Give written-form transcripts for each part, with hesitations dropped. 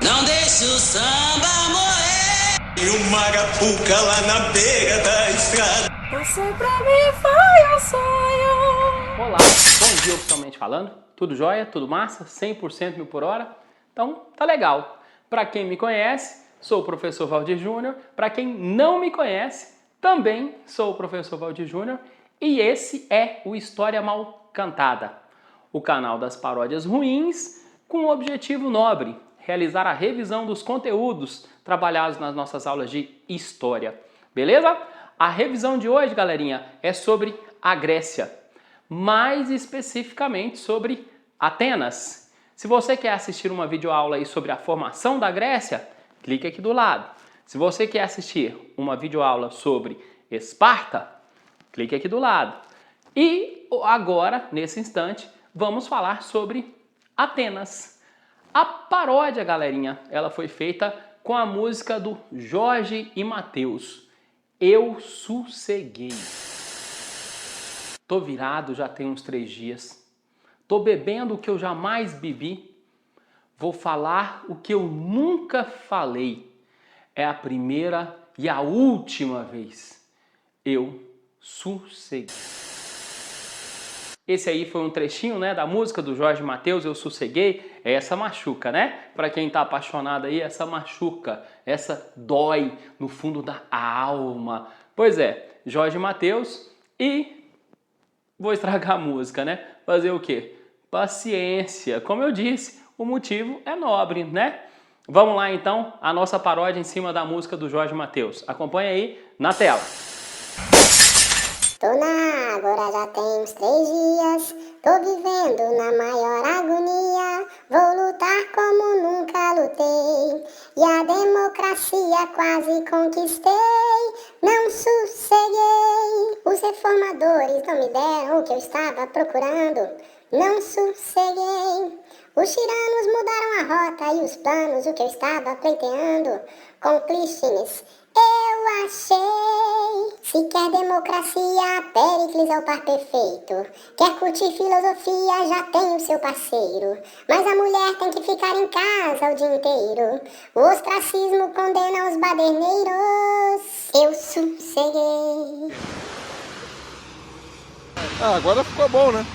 Não deixe o samba morrer. E o Marapuca lá na beira da estrada. Você pra mim foi um sonho. Olá, bom dia oficialmente falando. Tudo jóia? Tudo massa? 100% mil por hora? Então, tá legal. Para quem me conhece, sou o professor Valdir Júnior. Para quem não me conhece, também sou o professor Valdir Júnior. E esse é o História Mal Cantada, o canal das paródias ruins com um objetivo nobre: realizar a revisão dos conteúdos trabalhados nas nossas aulas de História. Beleza? A revisão de hoje, galerinha, é sobre a Grécia, mais especificamente sobre Atenas. Se você quer assistir uma videoaula aí sobre a formação da Grécia, clique aqui do lado. Se você quer assistir uma videoaula sobre Esparta, clique aqui do lado. E agora, nesse instante, vamos falar sobre Atenas. A paródia, galerinha, ela foi feita com a música do Jorge e Mateus, Eu Sosseguei. Tô virado já tem uns 3 dias. Tô bebendo o que eu jamais bebi. Vou falar o que eu nunca falei. É a primeira e a última vez. Eu sosseguei. Esse aí foi um trechinho, né, da música do Jorge e Mateus, Eu Sosseguei. Essa machuca, né? Para quem tá apaixonado aí, essa machuca, essa dói no fundo da alma. Pois é, Jorge e Mateus, e vou estragar a música, né? Fazer o quê? Paciência. Como eu disse, o motivo é nobre, né? Vamos lá então, a nossa paródia em cima da música do Jorge e Mateus. Acompanha aí na tela. Tô na Ágora já tem uns 3 dias, tô vivendo na maior agonia, vou lutar como nunca lutei, e a democracia quase conquistei, não sosseguei. Os reformadores não me deram o que eu estava procurando, não sosseguei. Os tiranos mudaram a rota e os planos, o que eu estava pleiteando, com Clístenes eu achei. Se quer democracia, Péricles é o par perfeito. Quer curtir filosofia, já tem o seu parceiro. Mas a mulher tem que ficar em casa o dia inteiro. O ostracismo condena os baderneiros. Eu sosseguei. Ah, agora ficou bom, né?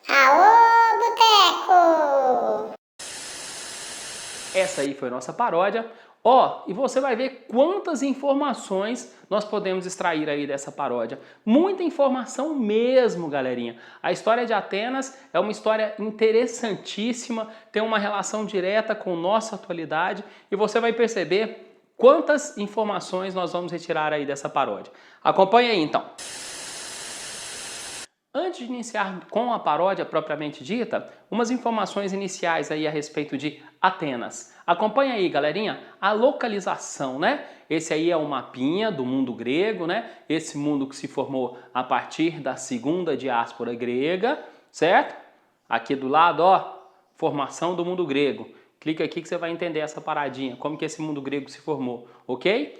Aô, boteco! Essa aí foi a nossa paródia. Ó, e você vai ver quantas informações nós podemos extrair aí dessa paródia. Muita informação mesmo, galerinha. A história de Atenas é uma história interessantíssima, tem uma relação direta com nossa atualidade e você vai perceber quantas informações nós vamos retirar aí dessa paródia. Acompanhe aí então. Antes de iniciar com a paródia propriamente dita, umas informações iniciais aí a respeito de Atenas. Acompanha aí, galerinha, a localização, né? Esse aí é o mapinha do mundo grego, né? Esse mundo que se formou a partir da segunda diáspora grega, certo? Aqui do lado, ó, formação do mundo grego. Clica aqui que você vai entender essa paradinha, como que esse mundo grego se formou, ok?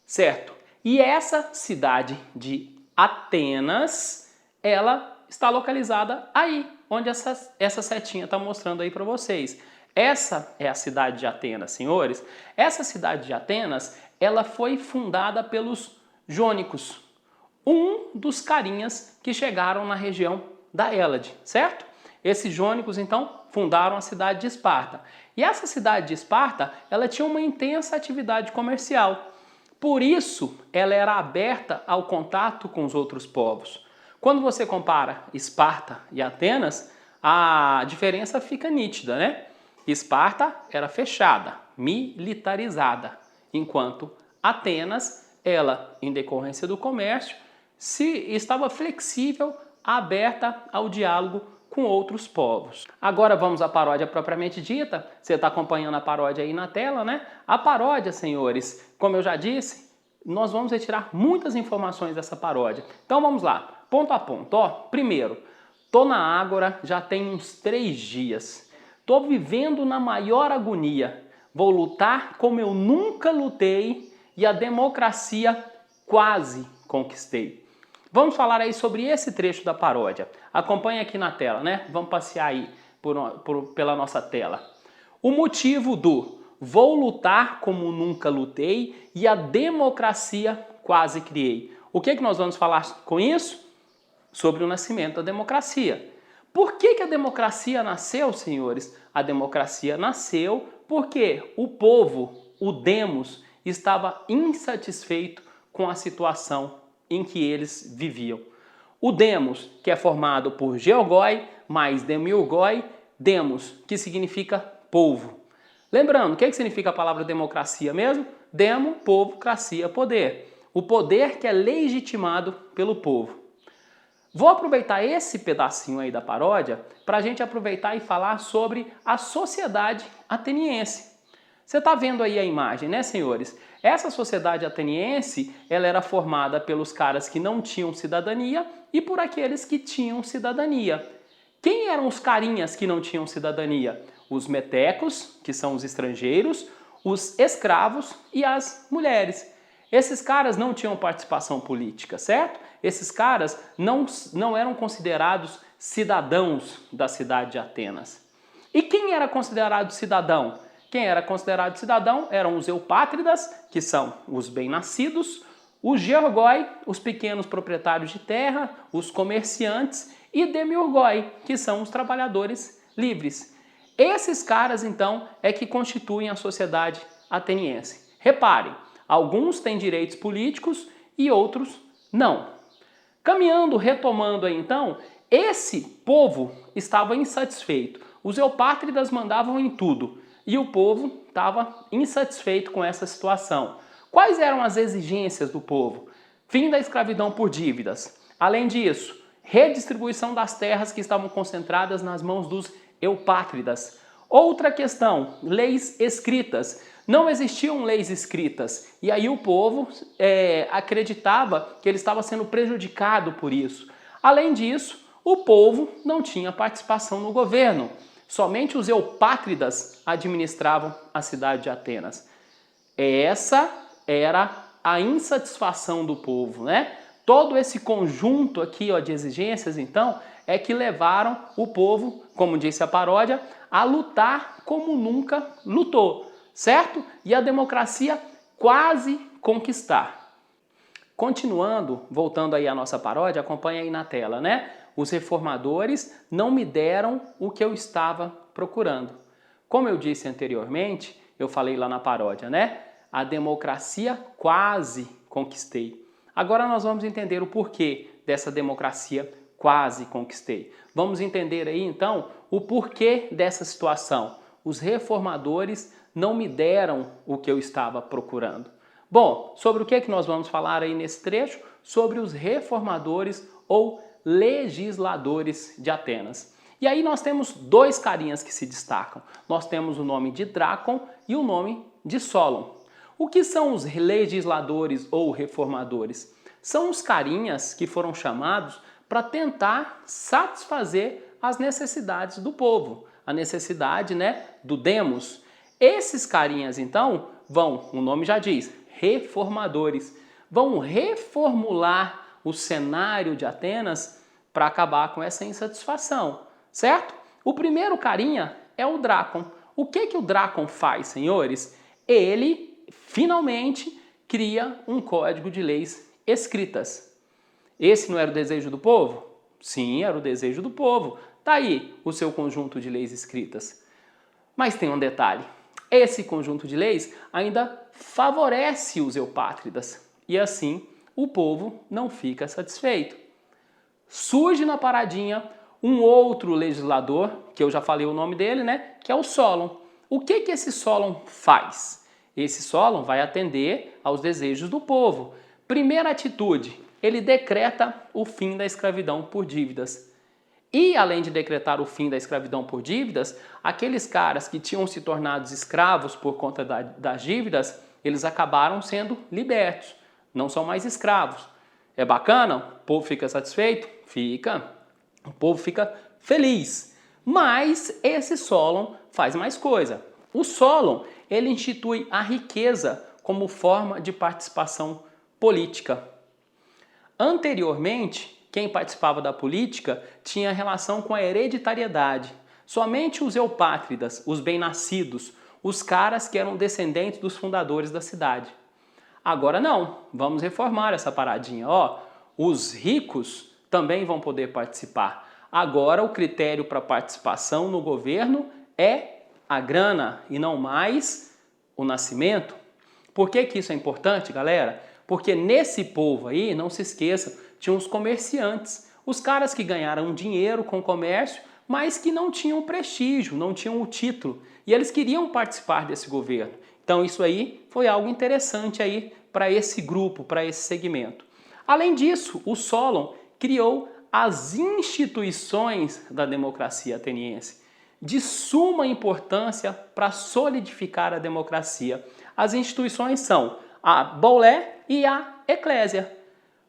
Certo. E essa cidade de Atenas, ela está localizada aí, onde essa setinha está mostrando aí para vocês. Essa é a cidade de Atenas, senhores. Essa cidade de Atenas, ela foi fundada pelos jônicos, um dos carinhas que chegaram na região da Hélade, certo? Esses jônicos, então, fundaram a cidade de Esparta. E essa cidade de Esparta, ela tinha uma intensa atividade comercial. Por isso, ela era aberta ao contato com os outros povos. Quando você compara Esparta e Atenas, a diferença fica nítida, né? Esparta era fechada, militarizada, enquanto Atenas, ela, em decorrência do comércio, estava flexível, aberta ao diálogo com outros povos. Agora vamos à paródia propriamente dita. Você está acompanhando a paródia aí na tela, né? A paródia, senhores, como eu já disse, nós vamos retirar muitas informações dessa paródia. Então vamos lá. Ponto a ponto, ó. Primeiro, tô na Ágora já tem uns 3 dias. Tô vivendo na maior agonia. Vou lutar como eu nunca lutei e a democracia quase conquistei. Vamos falar aí sobre esse trecho da paródia. Acompanhe aqui na tela, né? Vamos passear aí pela nossa tela. O motivo do vou lutar como nunca lutei e a democracia quase criei. O que nós vamos falar com isso? Sobre o nascimento da democracia. Por que a democracia nasceu, senhores? A democracia nasceu porque o povo, o demos, estava insatisfeito com a situação em que eles viviam. O demos, que é formado por georgoi mais demiurgoi, demos, que significa povo. Lembrando, o que significa a palavra democracia mesmo? Demo, povo, cracia, poder. O poder que é legitimado pelo povo. Vou aproveitar esse pedacinho aí da paródia para a gente aproveitar e falar sobre a sociedade ateniense. Você está vendo aí a imagem, né, senhores? Essa sociedade ateniense, ela era formada pelos caras que não tinham cidadania e por aqueles que tinham cidadania. Quem eram os carinhas que não tinham cidadania? Os metecos, que são os estrangeiros, os escravos e as mulheres. Esses caras não tinham participação política, certo? Esses caras não eram considerados cidadãos da cidade de Atenas. E quem era considerado cidadão? Quem era considerado cidadão eram os eupátridas, que são os bem-nascidos, os georgoi, os pequenos proprietários de terra, os comerciantes, e demiurgoi, que são os trabalhadores livres. Esses caras, então, é que constituem a sociedade ateniense. Reparem, alguns têm direitos políticos e outros não. Caminhando, retomando aí, então, esse povo estava insatisfeito. Os eupátridas mandavam em tudo e o povo estava insatisfeito com essa situação. Quais eram as exigências do povo? Fim da escravidão por dívidas. Além disso, redistribuição das terras que estavam concentradas nas mãos dos eupátridas. Outra questão, leis escritas. Não existiam leis escritas e aí o povo acreditava que ele estava sendo prejudicado por isso. Além disso, o povo não tinha participação no governo. Somente os eupátridas administravam a cidade de Atenas. Essa era a insatisfação do povo, né? Todo esse conjunto aqui, ó, de exigências, então, é que levaram o povo, como disse a paródia, a lutar como nunca lutou, certo? E a democracia quase conquistar. Continuando, voltando aí à nossa paródia, acompanha aí na tela, né? Os reformadores não me deram o que eu estava procurando. Como eu disse anteriormente, eu falei lá na paródia, né? A democracia quase conquistei. Agora nós vamos entender o porquê dessa democracia quase conquistei. Vamos entender aí então o porquê dessa situação. Os reformadores não me deram o que eu estava procurando. Bom, sobre o que nós vamos falar aí nesse trecho? Sobre os reformadores ou legisladores de Atenas. E aí nós temos dois carinhas que se destacam. Nós temos o nome de Drácon e o nome de Solon. O que são os legisladores ou reformadores? São os carinhas que foram chamados para tentar satisfazer as necessidades do povo, a necessidade, né, do demos. Esses carinhas, então, vão, o nome já diz, reformadores, vão reformular o cenário de Atenas para acabar com essa insatisfação, certo? O primeiro carinha é o Drácon. O que o Drácon faz, senhores? Ele finalmente cria um código de leis escritas. Esse não era o desejo do povo? Sim, era o desejo do povo. Tá aí o seu conjunto de leis escritas. Mas tem um detalhe. Esse conjunto de leis ainda favorece os eupátridas. E assim, o povo não fica satisfeito. Surge na paradinha um outro legislador, que eu já falei o nome dele, né? Que é o Solon. O que esse Solon faz? Esse Solon vai atender aos desejos do povo. Primeira atitude, ele decreta o fim da escravidão por dívidas. E, além de decretar o fim da escravidão por dívidas, aqueles caras que tinham se tornado escravos por conta das dívidas, eles acabaram sendo libertos, não são mais escravos. É bacana? O povo fica satisfeito? Fica. O povo fica feliz. Mas esse Solon faz mais coisa. O Solon, ele institui a riqueza como forma de participação política. Anteriormente, quem participava da política tinha relação com a hereditariedade. Somente os eupátridas, os bem-nascidos, os caras que eram descendentes dos fundadores da cidade. Agora não, vamos reformar essa paradinha. Ó, os ricos também vão poder participar. Agora o critério para participação no governo é a grana e não mais o nascimento. Por que que isso é importante, galera? Porque nesse povo aí, não se esqueça, tinham os comerciantes, os caras que ganharam dinheiro com o comércio, mas que não tinham prestígio, não tinham o título, e eles queriam participar desse governo. Então isso aí foi algo interessante aí para esse grupo, para esse segmento. Além disso, o Solon criou as instituições da democracia ateniense, de suma importância para solidificar a democracia. As instituições são a Boulé e a Eclésia.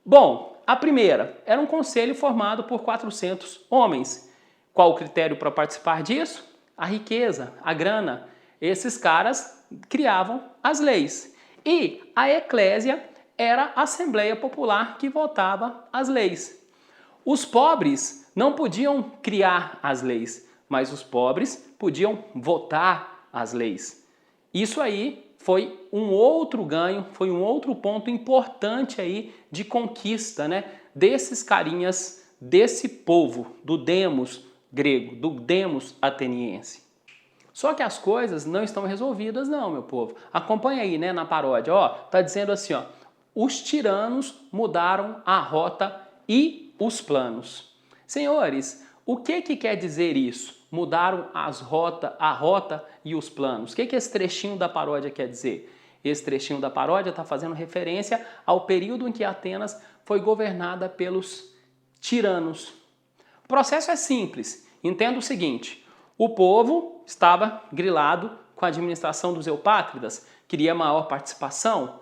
Bom, a primeira era um conselho formado por 400 homens. Qual o critério para participar disso? A riqueza, a grana. Esses caras criavam as leis. E a Eclésia era a Assembleia Popular que votava as leis. Os pobres não podiam criar as leis, mas os pobres podiam votar as leis. Isso aí foi um outro ganho, foi um outro ponto importante aí de conquista, né, desses carinhas, desse povo, do demos grego, do demos ateniense. Só que as coisas não estão resolvidas não, meu povo. Acompanha aí, né, na paródia, ó, tá dizendo assim, ó, os tiranos mudaram a rota e os planos. Senhores, o que quer dizer isso? Mudaram a rota e os planos. O que esse trechinho da paródia quer dizer? Esse trechinho da paródia está fazendo referência ao período em que Atenas foi governada pelos tiranos. O processo é simples. Entenda o seguinte, o povo estava grilado com a administração dos eupátridas, queria maior participação.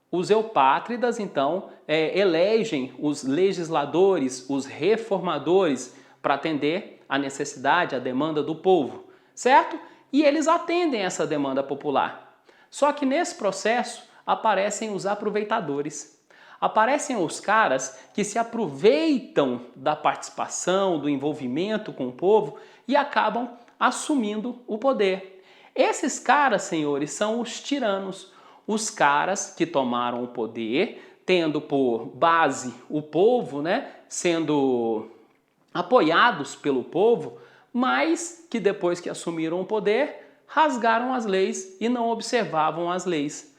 Os eupátridas, então, elegem os legisladores, os reformadores, para atender a necessidade, a demanda do povo, certo? E eles atendem essa demanda popular. Só que nesse processo aparecem os aproveitadores. Aparecem os caras que se aproveitam da participação, do envolvimento com o povo e acabam assumindo o poder. Esses caras, senhores, são os tiranos. Os caras que tomaram o poder, tendo por base o povo, né, sendo apoiados pelo povo, mas que depois que assumiram o poder, rasgaram as leis e não observavam as leis.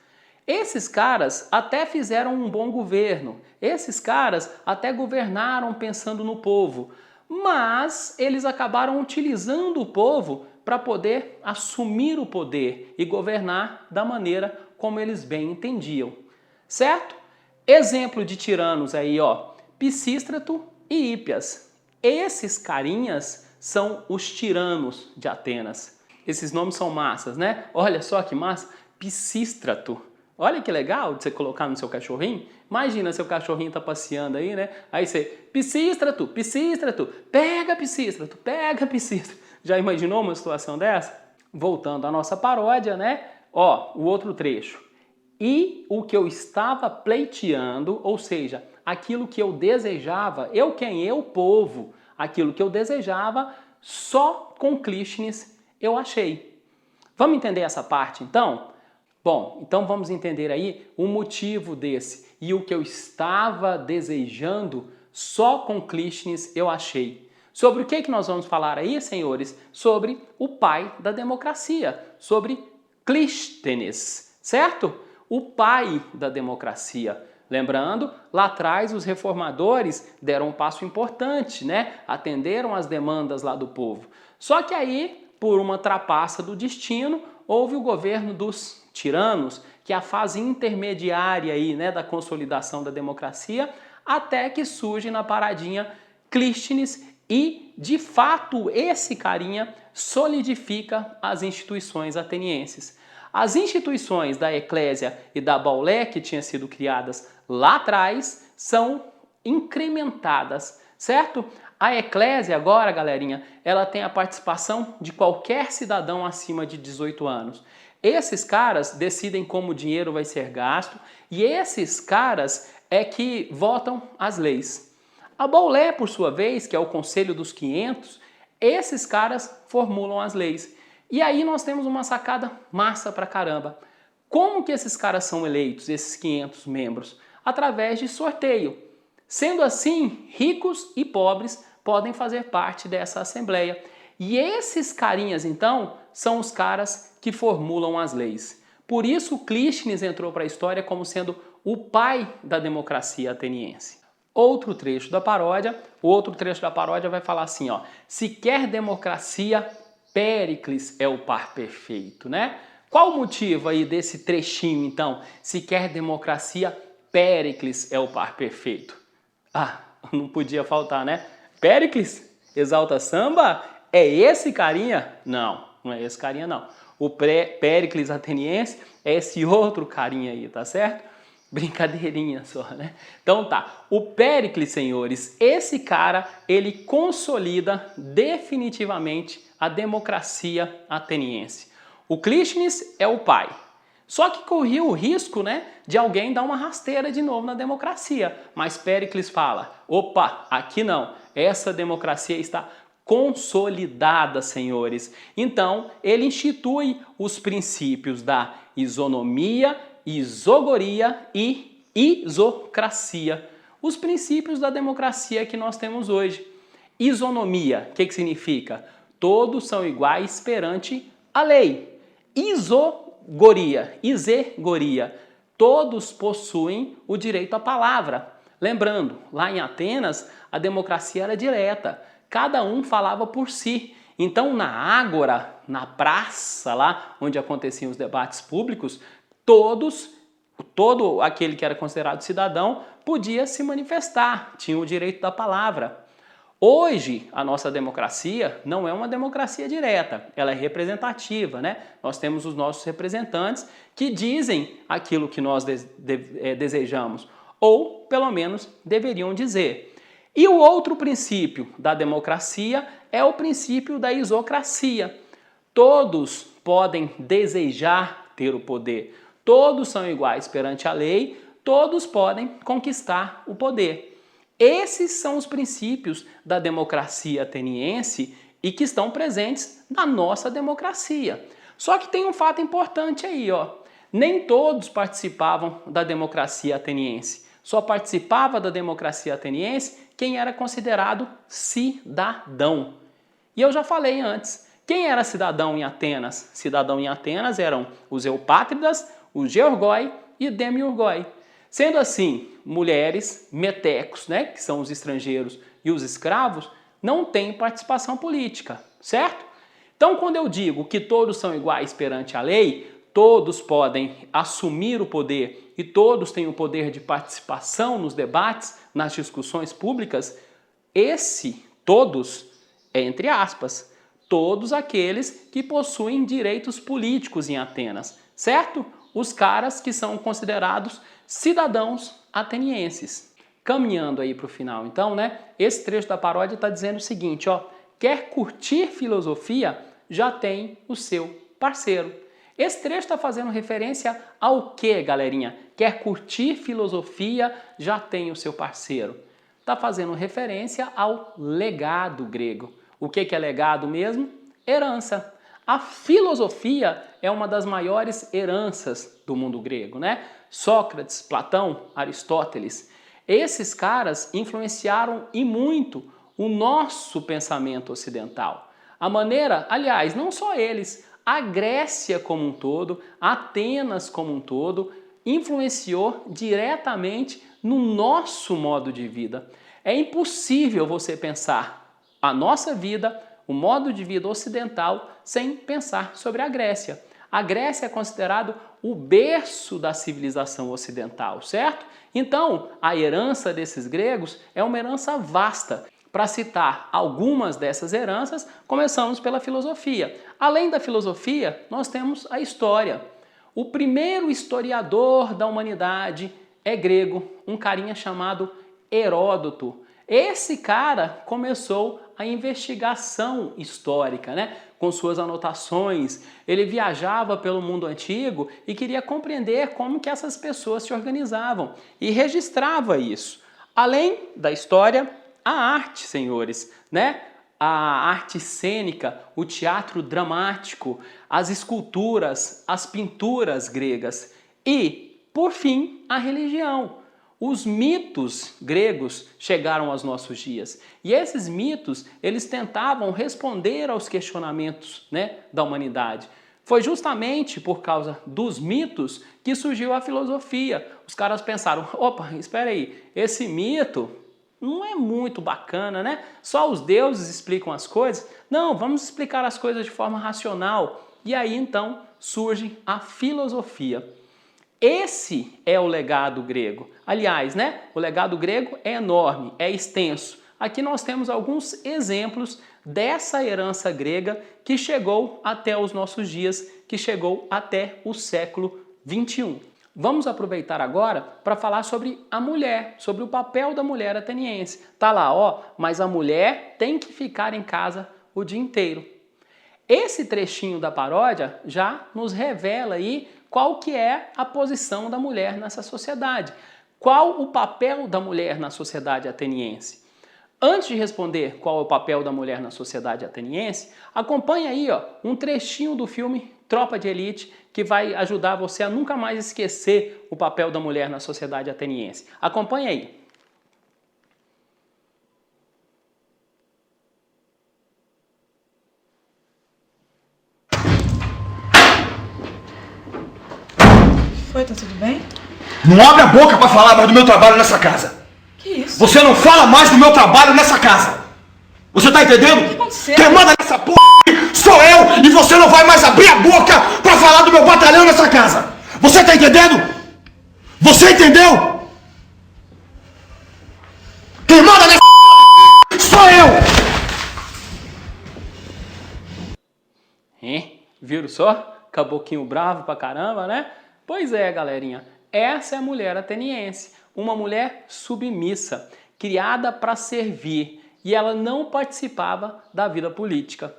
Esses caras até fizeram um bom governo, esses caras até governaram pensando no povo, mas eles acabaram utilizando o povo para poder assumir o poder e governar da maneira como eles bem entendiam, certo? Exemplo de tiranos aí, ó, Pisístrato e Hípias. Esses carinhas são os tiranos de Atenas. Esses nomes são massas, né? Olha só que massa, Pisístrato. Olha que legal de você colocar no seu cachorrinho. Imagina seu cachorrinho tá passeando aí, né? Aí você, Pisístrato, Pisístrato, pega Pisístrato, pega Pisístrato. Já imaginou uma situação dessa? Voltando à nossa paródia, né? Ó, o outro trecho. E o que eu estava pleiteando, ou seja, aquilo que eu desejava, eu, povo, aquilo que eu desejava, só com Clístenes eu achei. Vamos entender essa parte, então? Bom, então vamos entender aí o motivo desse. E o que eu estava desejando, só com Clístenes eu achei. Sobre o que nós vamos falar aí, senhores? Sobre o pai da democracia, sobre Clístenes, certo? O pai da democracia. Lembrando, lá atrás os reformadores deram um passo importante, né? Atenderam as demandas lá do povo. Só que aí, por uma trapaça do destino, houve o governo dos tiranos, que é a fase intermediária aí, né, da consolidação da democracia, até que surge na paradinha Clístenes e, de fato, esse carinha solidifica as instituições atenienses. As instituições da Eclésia e da Boulé, que tinham sido criadas lá atrás, são incrementadas, certo? A Eclésia agora, galerinha, ela tem a participação de qualquer cidadão acima de 18 anos. Esses caras decidem como o dinheiro vai ser gasto e esses caras é que votam as leis. A Boulé, por sua vez, que é o Conselho dos 500, Esses caras formulam as leis. E aí nós temos uma sacada massa pra caramba. Como que esses caras são eleitos, esses 500 membros? Através de sorteio. Sendo assim, ricos e pobres podem fazer parte dessa assembleia. E esses carinhas, então, são os caras que formulam as leis. Por isso, Clístenes entrou para a história como sendo o pai da democracia ateniense. Outro trecho da paródia vai falar assim, ó: se quer democracia, Péricles é o par perfeito, né? Qual o motivo aí desse trechinho, então? Se quer democracia, Péricles é o par perfeito. Ah, não podia faltar, né? Péricles, Exalta Samba, é esse carinha? Não, não é esse carinha não. O Péricles ateniense é esse outro carinha aí, tá certo? Brincadeirinha só, né? Então tá, o Péricles, senhores, esse cara, ele consolida definitivamente a democracia ateniense. O Clístenes é o pai. Só que corria o risco, né, de alguém dar uma rasteira de novo na democracia. Mas Péricles fala, opa, aqui não, essa democracia está consolidada, senhores. Então, ele institui os princípios da isonomia, isogoria e isocracia. Os princípios da democracia que nós temos hoje. Isonomia, o que significa? Todos são iguais perante a lei. Isogoria, todos possuem o direito à palavra. Lembrando, lá em Atenas, a democracia era direta. Cada um falava por si. Então, na ágora, na praça, lá onde aconteciam os debates públicos, todo aquele que era considerado cidadão podia se manifestar, tinha o direito da palavra. Hoje, a nossa democracia não é uma democracia direta, ela é representativa, né? Nós temos os nossos representantes que dizem aquilo que nós desejamos, ou pelo menos deveriam dizer. E o outro princípio da democracia é o princípio da isocracia. Todos podem desejar ter o poder, todos são iguais perante a lei, todos podem conquistar o poder. Esses são os princípios da democracia ateniense e que estão presentes na nossa democracia. Só que tem um fato importante aí, ó. Nem todos participavam da democracia ateniense. Só participava da democracia ateniense quem era considerado cidadão. E eu já falei antes, quem era cidadão em Atenas? Cidadão em Atenas eram os eupátridas, os georgoi e demiurgoi. Sendo assim, mulheres, metecos, né, que são os estrangeiros, e os escravos, não têm participação política, certo? Então, quando eu digo que todos são iguais perante a lei, todos podem assumir o poder e todos têm o poder de participação nos debates, nas discussões públicas, esse todos é entre aspas, todos aqueles que possuem direitos políticos em Atenas, certo? Os caras que são considerados cidadãos atenienses. Caminhando aí para o final, então, né? Esse trecho da paródia está dizendo o seguinte, ó: quer curtir filosofia, já tem o seu parceiro. Esse trecho está fazendo referência ao que, galerinha? Quer curtir filosofia, já tem o seu parceiro. Está fazendo referência ao legado grego. O que é legado mesmo? Herança. A filosofia é uma das maiores heranças do mundo grego, né? Sócrates, Platão, Aristóteles. Esses caras influenciaram e muito o nosso pensamento ocidental. A maneira, aliás, não só eles, a Grécia como um todo, Atenas como um todo, influenciou diretamente no nosso modo de vida. É impossível você pensar a nossa vida, o modo de vida ocidental, sem pensar sobre a Grécia. A Grécia é considerado o berço da civilização ocidental, certo? Então, a herança desses gregos é uma herança vasta. Para citar algumas dessas heranças, começamos pela filosofia. Além da filosofia, nós temos a história. O primeiro historiador da humanidade é grego, um carinha chamado Heródoto. Esse cara começou a investigação histórica, né? Com suas anotações. Ele viajava pelo mundo antigo e queria compreender como que essas pessoas se organizavam e registrava isso. Além da história, a arte, senhores, né? a arte cênica, o teatro dramático, as esculturas, as pinturas gregas e, por fim, a religião. Os mitos gregos chegaram aos nossos dias e esses mitos eles tentavam responder aos questionamentos, né, da humanidade. Foi justamente por causa dos mitos que surgiu a filosofia. Os caras pensaram, opa, espera aí, esse mito não é muito bacana, né? Só os deuses explicam as coisas. Não, vamos explicar as coisas de forma racional. E aí então surge a filosofia. Esse é o legado grego. Aliás, né? O legado grego é enorme, é extenso. Aqui nós temos alguns exemplos dessa herança grega que chegou até os nossos dias, que chegou até o século XXI. Vamos aproveitar agora para falar sobre a mulher, sobre o papel da mulher ateniense. Tá lá, ó, mas a mulher tem que ficar em casa o dia inteiro. Esse trechinho da paródia já nos revela aí qual que é a posição da mulher nessa sociedade. Qual o papel da mulher na sociedade ateniense? Antes de responder qual é o papel da mulher na sociedade ateniense, acompanhe aí ó, um trechinho do filme Tropa de Elite, que vai ajudar você a nunca mais esquecer o papel da mulher na sociedade ateniense. Acompanhe aí. Foi, tá tudo bem? Não abre a boca pra falar mais do meu trabalho nessa casa. Que isso? Você não fala mais do meu trabalho nessa casa. Você tá entendendo? O que aconteceu? Quem manda nessa porra sou eu e você não vai mais abrir a boca pra falar do meu batalhão nessa casa. Você tá entendendo? Você entendeu? Quem manda nessa porra sou eu. Viram só? Caboquinho bravo pra caramba, né? Pois é, galerinha. Essa é a mulher ateniense. Uma mulher submissa, criada para servir. E ela não participava da vida política.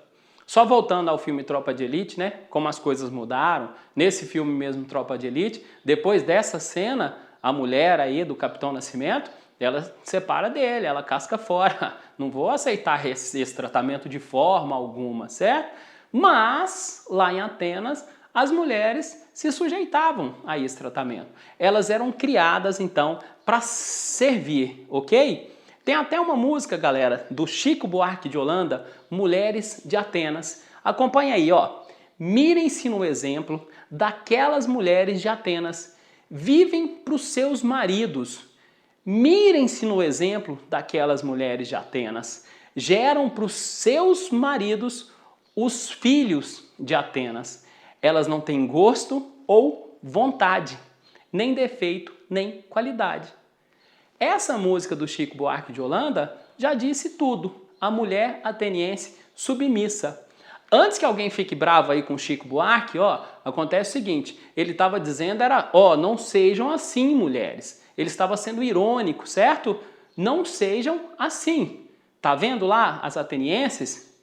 Só voltando ao filme Tropa de Elite, né? Como as coisas mudaram. Nesse filme mesmo, Tropa de Elite, depois dessa cena, a mulher aí do Capitão Nascimento, ela separa dele, ela casca fora. Não vou aceitar esse tratamento de forma alguma, certo? Mas, lá em Atenas, as mulheres se sujeitavam a esse tratamento. Elas eram criadas, então, para servir, ok? Tem até uma música, galera, do Chico Buarque de Holanda, Mulheres de Atenas. Acompanha aí, ó. Mirem-se no exemplo daquelas mulheres de Atenas. Vivem para os seus maridos. Mirem-se no exemplo daquelas mulheres de Atenas. Geram para os seus maridos os filhos de Atenas. Elas não têm gosto ou vontade, nem defeito, nem qualidade. Essa música do Chico Buarque de Holanda já disse tudo. A mulher ateniense submissa. Antes que alguém fique bravo aí com o Chico Buarque, ó, acontece o seguinte, ele estava dizendo ó, não sejam assim, mulheres. Ele estava sendo irônico, certo? Não sejam assim. Tá vendo lá as atenienses?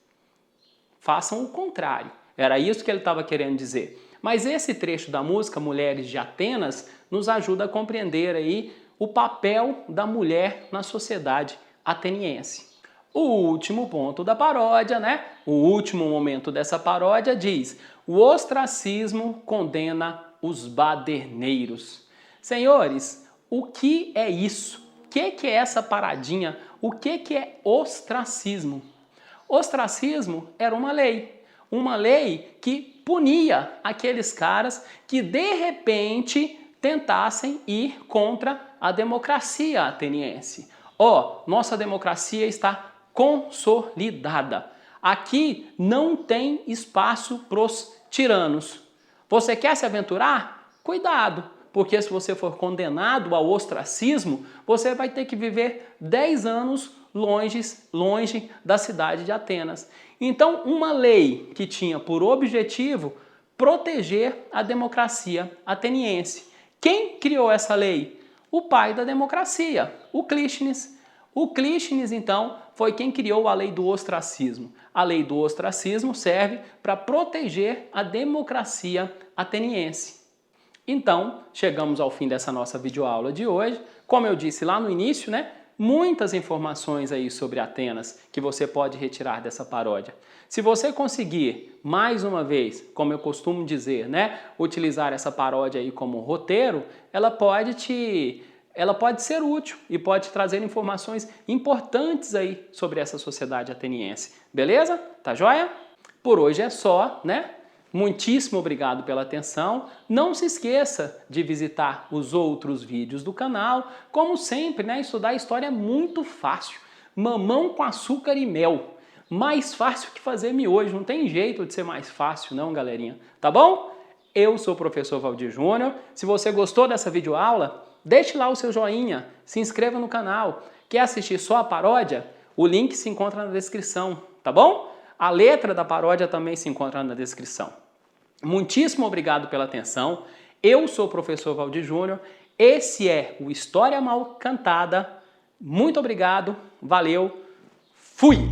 Façam o contrário. Era isso que ele estava querendo dizer. Mas esse trecho da música Mulheres de Atenas nos ajuda a compreender aí o papel da mulher na sociedade ateniense. O último ponto da paródia, né? O último momento dessa paródia diz: o ostracismo condena os baderneiros. Senhores, o que é isso? O que é essa paradinha? O que é ostracismo? Ostracismo era uma lei que punia aqueles caras que de repente tentassem ir contra a democracia ateniense. Ó, nossa democracia está consolidada. Aqui não tem espaço para os tiranos. Você quer se aventurar? Cuidado, porque se você for condenado ao ostracismo, você vai ter que viver 10 anos longe da cidade de Atenas. Então, uma lei que tinha por objetivo proteger a democracia ateniense. Quem criou essa lei? O pai da democracia, o Clístenes. O Clístenes, então, foi quem criou a lei do ostracismo. A lei do ostracismo serve para proteger a democracia ateniense. Então, chegamos ao fim dessa nossa videoaula de hoje. Como eu disse lá no início, né? muitas informações aí sobre Atenas que você pode retirar dessa paródia. Se você conseguir, mais uma vez, como eu costumo dizer, né, utilizar essa paródia aí como roteiro, ela pode ser útil e pode trazer informações importantes aí sobre essa sociedade ateniense. Beleza? Tá joia? Por hoje é só, né? Muitíssimo obrigado pela atenção. Não se esqueça de visitar os outros vídeos do canal. Como sempre, né? Estudar história é muito fácil. Mamão com açúcar e mel. Mais fácil que fazer miojo. Não tem jeito de ser mais fácil não, galerinha. Tá bom? Eu sou o professor Valdir Júnior. Se você gostou dessa videoaula, deixe lá o seu joinha. Se inscreva no canal. Quer assistir só a paródia? O link se encontra na descrição. Tá bom? A letra da paródia também se encontra na descrição. Muitíssimo obrigado pela atenção. Eu sou o professor Valdir Júnior. Esse é o História Mal Cantada. Muito obrigado. Valeu. Fui!